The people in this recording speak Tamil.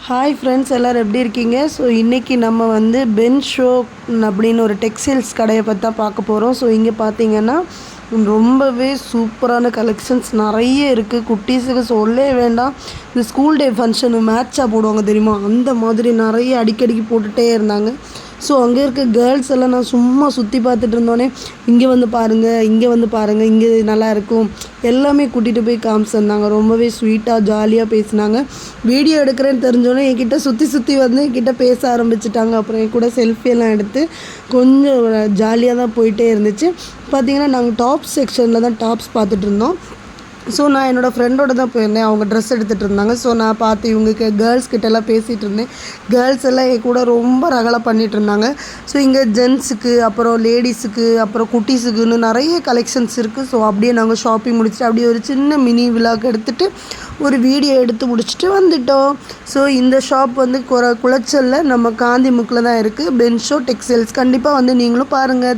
ஹாய் ஃப்ரெண்ட்ஸ், எல்லோரும் எப்படி இருக்கீங்க? ஸோ இன்றைக்கி நம்ம வந்து பென் ஷோ அப்படின்னு ஒரு டெக்ஸ்டைல்ஸ் கடையை பற்றி தான் பார்க்க போகிறோம். ஸோ இங்கே பார்த்தீங்கன்னா ரொம்பவே சூப்பரான கலெக்ஷன்ஸ் நிறைய இருக்குது. குட்டீஸுக்கு சொல்லவே வேண்டாம். இந்த ஸ்கூல் டே ஃபங்க்ஷனு மேட்சாக போடுவாங்க தெரியுமா, அந்த மாதிரி நிறைய அடிக்கடிக்கு போட்டுகிட்டே இருந்தாங்க. ஸோ அங்கே இருக்க கேர்ள்ஸ் எல்லாம் நான் சும்மா சுற்றி பார்த்துட்டு இருந்தோன்னே, இங்கே வந்து பாருங்கள், இங்கே வந்து பாருங்கள், இங்கே நல்லாயிருக்கும் எல்லாமே கூட்டிகிட்டு போய் காமிச்சிருந்தாங்க. ரொம்பவே ஸ்வீட்டாக ஜாலியாக பேசினாங்க. வீடியோ எடுக்கிறேன்னு தெரிஞ்சோன்னே என்கிட்ட சுற்றி வந்து என்கிட்ட பேச ஆரம்பிச்சிட்டாங்க. அப்புறம் என் கூட செல்ஃபியெல்லாம் எடுத்து கொஞ்சம் ஜாலியாக தான் போயிட்டே இருந்துச்சு. பார்த்திங்கன்னா நாங்கள் டாப்ஸ் செக்ஷனில் தான் டாப்ஸ் பார்த்துட்டு இருந்தோம். ஸோ நான் என்னோடய ஃப்ரெண்டோடு தான் போயிருந்தேன். அவங்க ட்ரெஸ் எடுத்துகிட்டு இருந்தாங்க. ஸோ நான் பார்த்து இவங்களுக்கு கேர்ள்ஸ் கிட்டெல்லாம் பேசிகிட்டு இருந்தேன். கேர்ள்ஸ் எல்லாம் என் கூட ரொம்ப ரகலை பண்ணிகிட்டு இருந்தாங்க. ஸோ இங்கே ஜென்ஸுக்கு, அப்புறம் லேடிஸுக்கு, அப்புறம் குட்டீஸுக்குன்னு நிறைய கலெக்ஷன்ஸ் இருக்குது. ஸோ அப்படியே நாங்கள் ஷாப்பிங் முடிச்சுட்டு அப்படியே ஒரு சின்ன மினி விலாக் எடுத்துகிட்டு ஒரு வீடியோ எடுத்து முடிச்சுட்டு வந்துட்டோம். ஸோ இந்த ஷாப் வந்து குளச்சலில் நம்ம காந்திமுக்கில் தான் இருக்குது. Ben Show textiles. கண்டிப்பாக வந்து நீங்களும் பாருங்கள்.